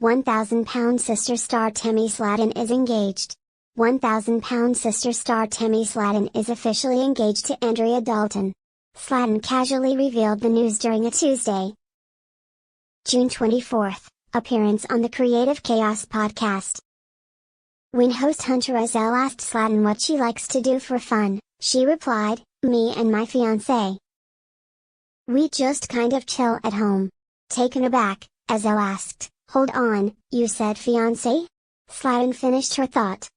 1,000-pound sister star Tammy Slaton is engaged. 1,000-pound sister star Tammy Slaton is officially engaged to Andrea Dalton. Slaton casually revealed the news during a Tuesday, June 24, appearance on the Creative Chaos podcast. When host Hunter Ezell asked Slaton what she likes to do for fun, she replied, "Me and my fiancé. We just kind of chill at home." Taken aback, Ezell asked, "Hold on, you said fiancé?" Slaton finished her thought,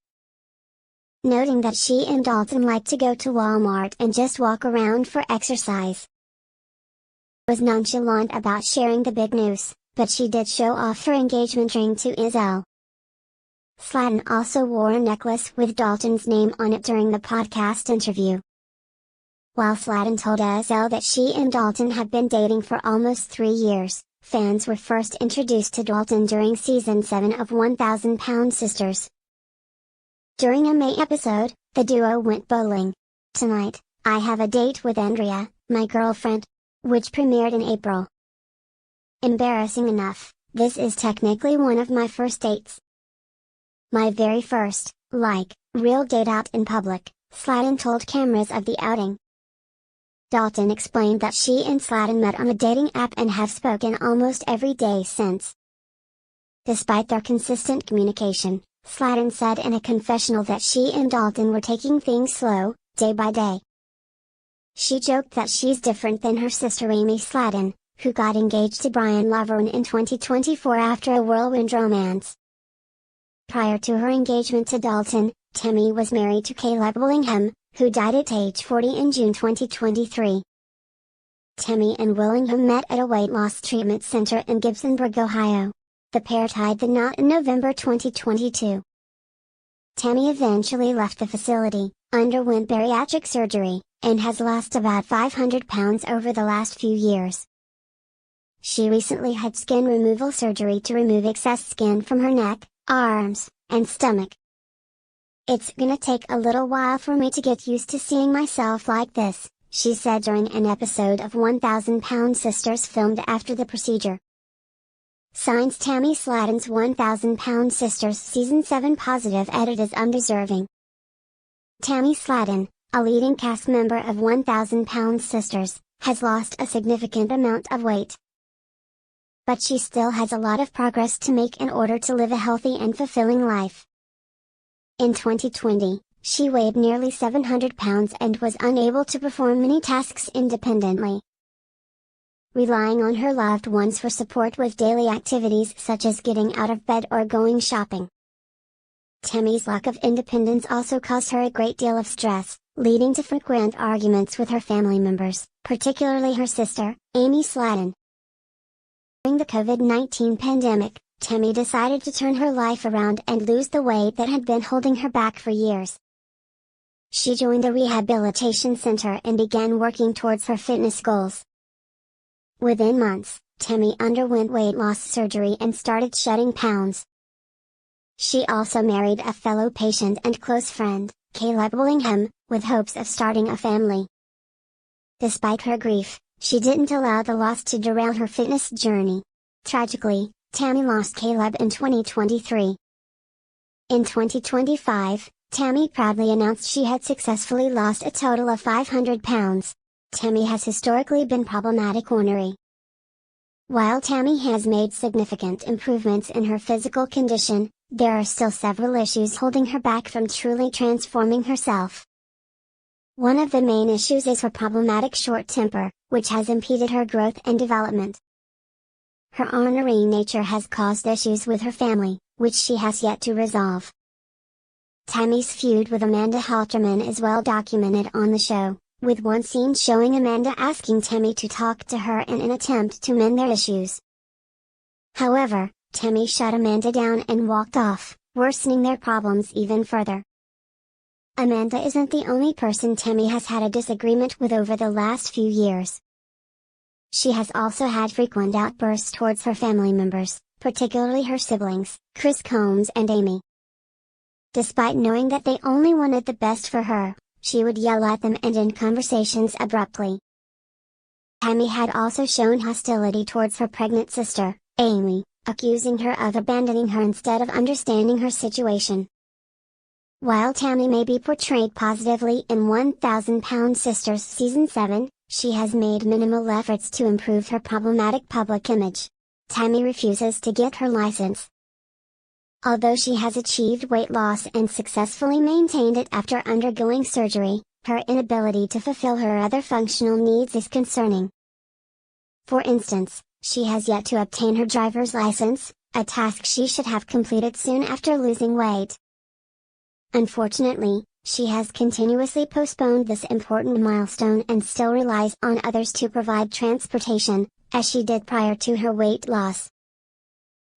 noting that she and Dalton like to go to Walmart and just walk around for exercise. Was nonchalant about sharing the big news, but she did show off her engagement ring to Ezell. Slaton also wore a necklace with Dalton's name on it during the podcast interview. While Slaton told Ezell that she and Dalton have been dating for almost 3 years, fans were first introduced to Dalton during season 7 of 1,000-pound sisters. During a May episode, the duo went bowling. "Tonight, I have a date with Andrea, my girlfriend," which premiered in April. "Embarrassing enough, this is technically one of my first dates. My very first, real date out in public," Slaton told cameras of the outing. Dalton explained that she and Slaton met on a dating app and have spoken almost every day since. Despite their consistent communication, Slaton said in a confessional that she and Dalton were taking things slow, day by day. She joked that she's different than her sister Amy Slaton, who got engaged to Brian Laverne in 2024 after a whirlwind romance. Prior to her engagement to Dalton, Tammy was married to Caleb Willingham, who died at age 40 in June 2023. Tammy and Willingham met at a weight loss treatment center in Gibsonburg, Ohio. The pair tied the knot in November 2022. Tammy eventually left the facility, underwent bariatric surgery, and has lost about 500 pounds over the last few years. She recently had skin removal surgery to remove excess skin from her neck, arms, and stomach. "It's gonna take a little while for me to get used to seeing myself like this," she said during an episode of 1,000-pound sisters filmed after the procedure. Signs Tammy Slaton's 1,000-pound sisters season 7 positive edit is undeserving. Tammy Slaton, a leading cast member of 1,000-pound sisters, has lost a significant amount of weight. But she still has a lot of progress to make in order to live a healthy and fulfilling life. In 2020, she weighed nearly 700 pounds and was unable to perform many tasks independently, relying on her loved ones for support with daily activities such as getting out of bed or going shopping. Tammy's lack of independence also caused her a great deal of stress, leading to frequent arguments with her family members, particularly her sister, Amy Slaton. During the COVID-19 pandemic, Tammy decided to turn her life around and lose the weight that had been holding her back for years. She joined a rehabilitation center and began working towards her fitness goals. Within months, Tammy underwent weight loss surgery and started shedding pounds. She also married a fellow patient and close friend, Caleb Willingham, with hopes of starting a family. Despite her grief, she didn't allow the loss to derail her fitness journey. Tragically, Tammy lost Caleb in 2023. In 2025, Tammy proudly announced she had successfully lost a total of 500 pounds. Tammy has historically been problematic ornery. While Tammy has made significant improvements in her physical condition, there are still several issues holding her back from truly transforming herself. One of the main issues is her problematic short temper, which has impeded her growth and development. Her ornery nature has caused issues with her family, which she has yet to resolve. Tammy's feud with Amanda Halterman is well documented on the show, with one scene showing Amanda asking Tammy to talk to her in an attempt to mend their issues. However, Tammy shut Amanda down and walked off, worsening their problems even further. Amanda isn't the only person Tammy has had a disagreement with over the last few years. She has also had frequent outbursts towards her family members, particularly her siblings, Chris Combs and Amy. Despite knowing that they only wanted the best for her, she would yell at them and end conversations abruptly. Tammy had also shown hostility towards her pregnant sister, Amy, accusing her of abandoning her instead of understanding her situation. While Tammy may be portrayed positively in 1000 Pound Sisters Season 7, she has made minimal efforts to improve her problematic public image. Tammy refuses to get her license. Although she has achieved weight loss and successfully maintained it after undergoing surgery, her inability to fulfill her other functional needs is concerning. For instance, she has yet to obtain her driver's license, a task she should have completed soon after losing weight. Unfortunately, she has continuously postponed this important milestone and still relies on others to provide transportation, as she did prior to her weight loss.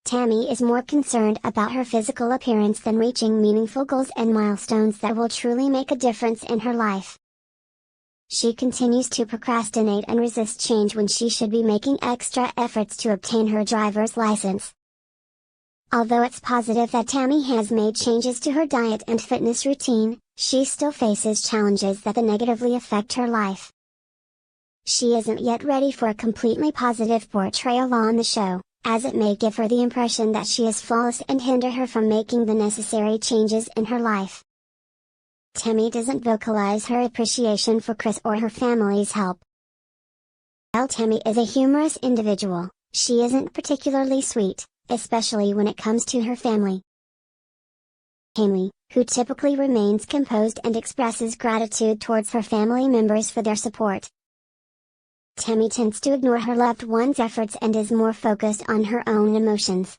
Tammy is more concerned about her physical appearance than reaching meaningful goals and milestones that will truly make a difference in her life. She continues to procrastinate and resist change when she should be making extra efforts to obtain her driver's license. Although it's positive that Tammy has made changes to her diet and fitness routine, she still faces challenges that negatively affect her life. She isn't yet ready for a completely positive portrayal on the show, as it may give her the impression that she is flawless and hinder her from making the necessary changes in her life. Tammy doesn't vocalize her appreciation for Chris or her family's help. While Tammy is a humorous individual, she isn't particularly sweet, especially when it comes to her family. Tammy, who typically remains composed and expresses gratitude towards her family members for their support. Tammy tends to ignore her loved ones' efforts and is more focused on her own emotions.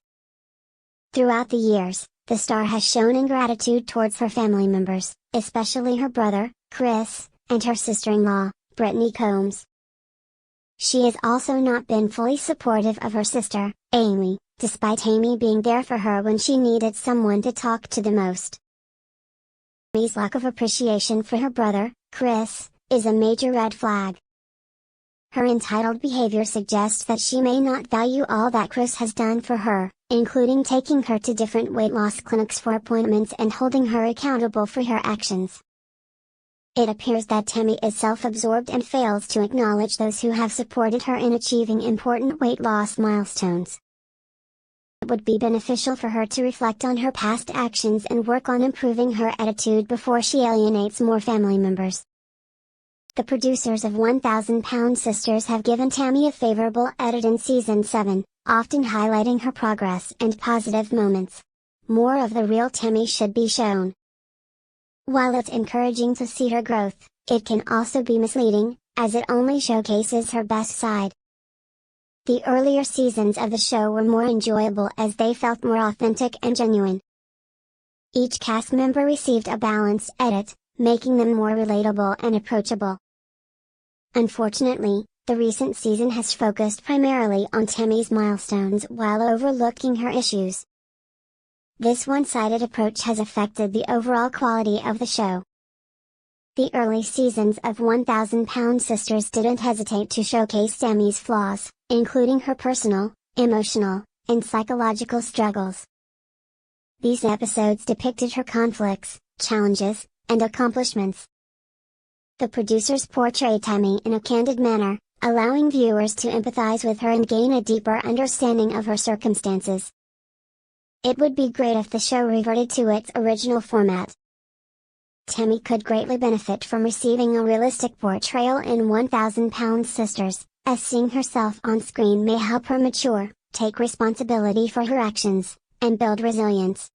Throughout the years, the star has shown ingratitude towards her family members, especially her brother, Chris, and her sister-in-law, Brittany Combs. She has also not been fully supportive of her sister, Amy, despite Amy being there for her when she needed someone to talk to the most. Amy's lack of appreciation for her brother, Chris, is a major red flag. Her entitled behavior suggests that she may not value all that Chris has done for her, including taking her to different weight loss clinics for appointments and holding her accountable for her actions. It appears that Tammy is self-absorbed and fails to acknowledge those who have supported her in achieving important weight loss milestones. It would be beneficial for her to reflect on her past actions and work on improving her attitude before she alienates more family members. The producers of 1000 Pound Sisters have given Tammy a favorable edit in Season 7, often highlighting her progress and positive moments. More of the real Tammy should be shown. While it's encouraging to see her growth, it can also be misleading, as it only showcases her best side. The earlier seasons of the show were more enjoyable as they felt more authentic and genuine. Each cast member received a balanced edit, making them more relatable and approachable. Unfortunately, the recent season has focused primarily on Tammy's milestones while overlooking her issues. This one-sided approach has affected the overall quality of the show. The early seasons of 1000 Pound Sisters didn't hesitate to showcase Tammy's flaws, including her personal, emotional, and psychological struggles. These episodes depicted her conflicts, challenges, and accomplishments. The producers portrayed Tammy in a candid manner, allowing viewers to empathize with her and gain a deeper understanding of her circumstances. It would be great if the show reverted to its original format. Tammy could greatly benefit from receiving a realistic portrayal in 1000 Pound Sisters, as seeing herself on screen may help her mature, take responsibility for her actions, and build resilience.